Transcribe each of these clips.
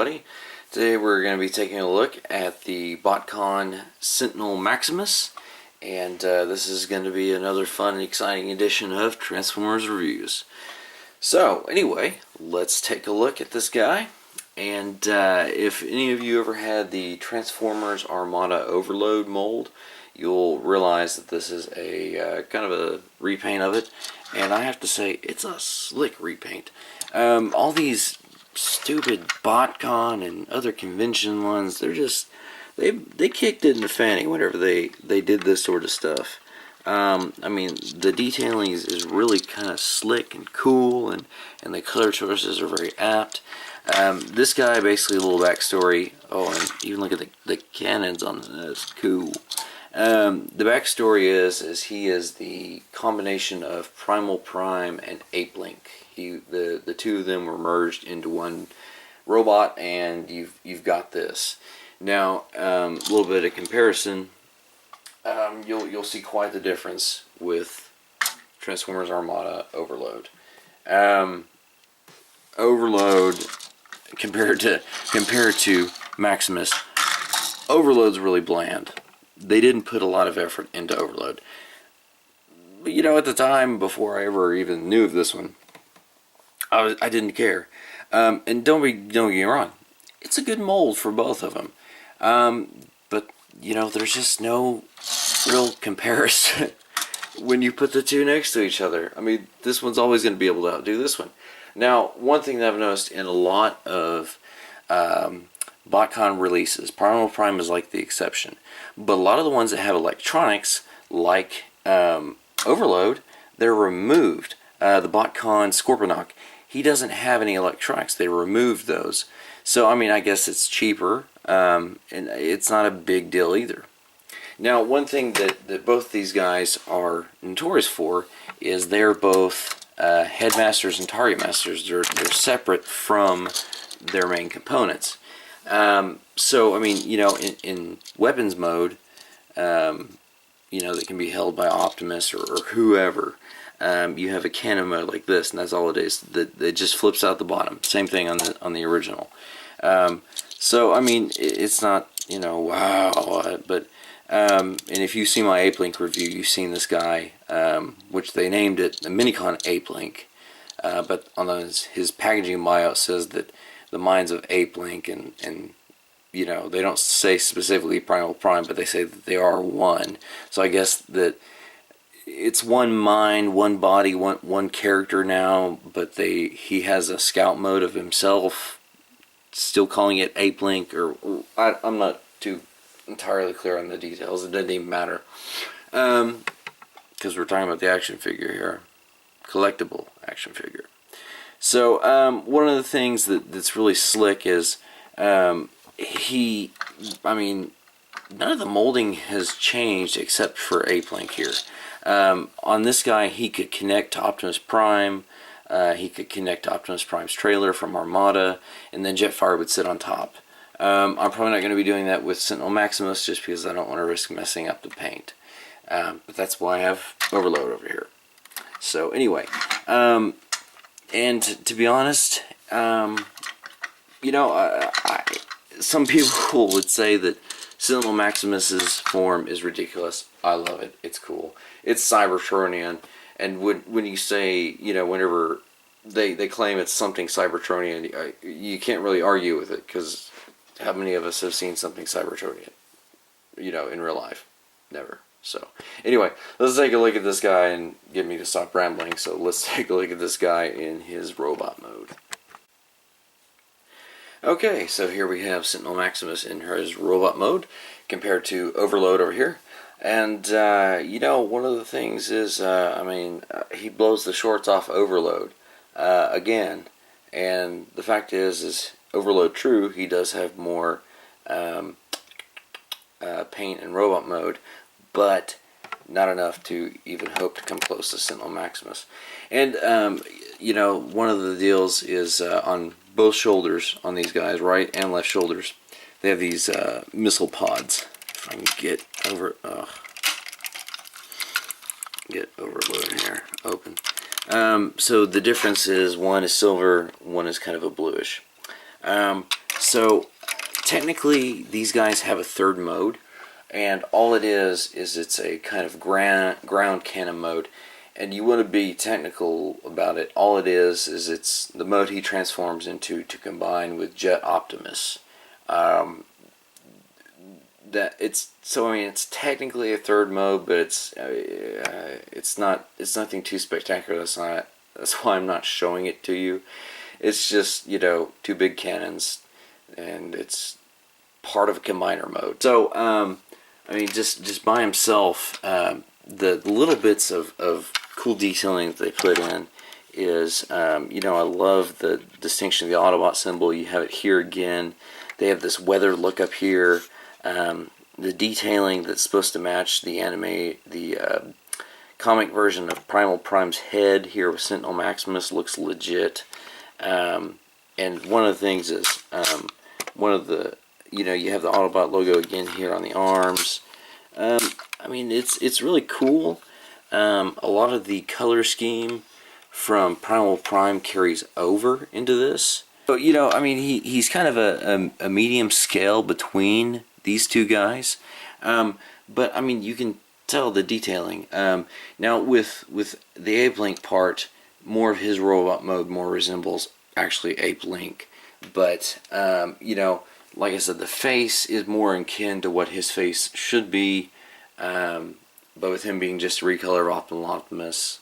everybody. Today we're going to be taking a look at the Botcon Sentinel Maximus, and this is going to be another fun and exciting edition of Transformers Reviews. So anyway, let's take a look at this guy, and if any of you ever had the Transformers Armada Overload mold, you'll realize that this is a kind of a repaint of it, and I have to say it's a slick repaint. All these stupid Botcon and other convention ones, they're just they kicked it in the fanny whenever they did this sort of stuff. I mean, the detailing is really kind of slick and cool, and the color choices are very apt. This guy, basically, a little backstory. Oh, and even look at the cannons on this. That's cool. The backstory is he is the combination of Primal Prime and Ape Link. The two of them were merged into one robot, and you've got this. Now, a little bit of comparison. You'll see quite the difference with Transformers Armada Overload. Overload compared to Maximus, Overload's really bland. They didn't put a lot of effort into Overload. But you know, at the time, before I ever even knew of this one, I didn't care. And don't get me wrong, it's a good mold for both of them. But you know, there's just no real comparison when you put the two next to each other. I mean, this one's always going to be able to outdo this one. Now, one thing that I've noticed in a lot of Botcon releases, Primal Prime is like the exception, but a lot of the ones that have electronics, like Overload, they're removed. The Botcon Scorponok, he doesn't have any electronics. They removed those. So, I mean, I guess it's cheaper, and it's not a big deal either. Now, one thing that both these guys are notorious for is they're both headmasters and target masters. They're separate from their main components. So, I mean, you know, in weapons mode, you know, that can be held by Optimus or whoever, you have a cannon mode like this, and that's all it is. It just flips out the bottom. Same thing on the original. So, I mean, it's not, you know, wow, but and if you see my Ape Link review, you've seen this guy, which they named it the Minicon Ape Link, but on his packaging bio it says that the minds of Ape Link, and you know, they don't say specifically Primal Prime, but they say that they are one. So I guess that it's one mind, one body, one character now, but he has a scout mode of himself, still calling it Ape Link, or I'm not too entirely clear on the details. It doesn't even matter, because we're talking about the action figure here, collectible action figure. So one of the things that's really slick is I mean, none of the molding has changed except for Ape Link here. On this guy, he could connect to Optimus Prime. He could connect to Optimus Prime's trailer from Armada, and then Jetfire would sit on top. I'm probably not going to be doing that with Sentinel Maximus, just because I don't want to risk messing up the paint. But that's why I have Overload over here. So anyway, and to be honest, you know, some people would say that Sentinel Maximus's form is ridiculous. I love it. It's cool. It's Cybertronian, and when you say, you know, whenever they claim it's something Cybertronian, you can't really argue with it, because how many of us have seen something Cybertronian, you know, in real life? Never. So anyway, let's take a look at this guy and get me to stop rambling. So let's take a look at this guy in his robot mode. Okay, so here we have Sentinel Maximus in his robot mode compared to Overload over here. And, you know, one of the things is, I mean, he blows the shorts off Overload again. And the fact is Overload true, he does have more paint in robot mode, but not enough to even hope to come close to Sentinel Maximus. And, you know, one of the deals is on both shoulders on these guys, right and left shoulders, they have these missile pods. If I can get Overload in here, open. So the difference is one is silver, one is kind of a bluish. So technically these guys have a third mode, and all it is it's a kind of ground cannon mode. And you want to be technical about it. All it is it's the mode he transforms into to combine with Jet Optimus. That it's so, I mean, it's technically a third mode, but it's nothing too spectacular. That's why I'm not showing it to you. It's just, you know, two big cannons, and it's part of a combiner mode. So I mean, just by himself, the little bits of cool detailing that they put in is, you know, I love the distinction of the Autobot symbol. You have it here again. They have this weather look up here. The detailing that's supposed to match the comic version of Primal Prime's head here with Sentinel Maximus looks legit. And one of the things is, you know, you have the Autobot logo again here on the arms. I mean, it's really cool. A lot of the color scheme from Primal Prime carries over into this. So, you know, I mean, he's kind of a medium scale between these two guys. But, I mean, you can tell the detailing. Now, with the Ape Link part, more of his robot mode more resembles actually Ape Link. But, you know, like I said, the face is more akin to what his face should be. But with him being just a recolor of Optimal Optimus,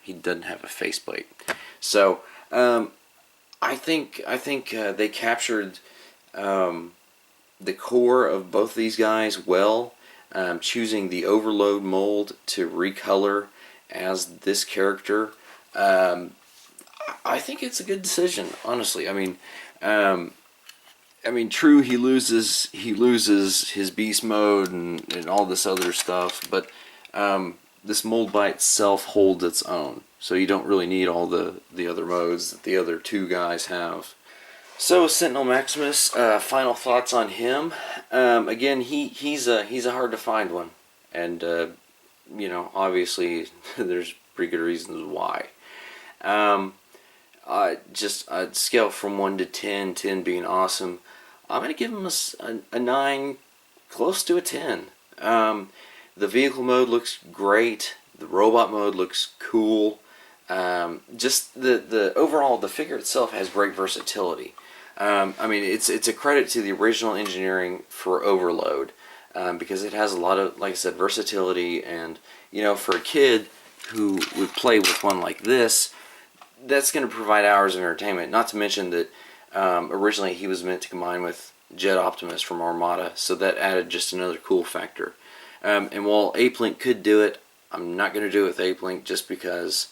he doesn't have a faceplate. So I think they captured the core of both these guys well, choosing the Overload mold to recolor as this character. I think it's a good decision, honestly. I mean, true, he loses his beast mode and all this other stuff, but this mold by itself holds its own, so you don't really need all the other modes that the other two guys have. So Sentinel Maximus, final thoughts on him. Again, he's a hard to find one, and you know, obviously there's pretty good reasons why. Just a scale from 1 to 10, 10 being awesome, I'm going to give him a 9, close to a 10. The vehicle mode looks great. The robot mode looks cool. Just the overall, the figure itself has great versatility. I mean, it's a credit to the original engineering for Overload, because it has a lot of, like I said, versatility. And, you know, for a kid who would play with one like this, that's going to provide hours of entertainment. Not to mention that originally he was meant to combine with Jet Optimus from Armada, so that added just another cool factor. And while Ape Link could do it, I'm not going to do it with Ape Link, just because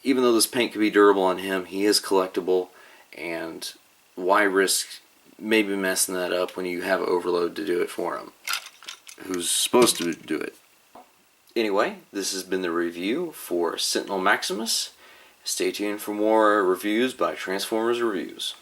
even though this paint could be durable on him, he is collectible, and why risk maybe messing that up when you have Overload to do it for him, who's supposed to do it. Anyway, this has been the review for Sentinel Maximus. Stay tuned for more reviews by Transformers Reviews.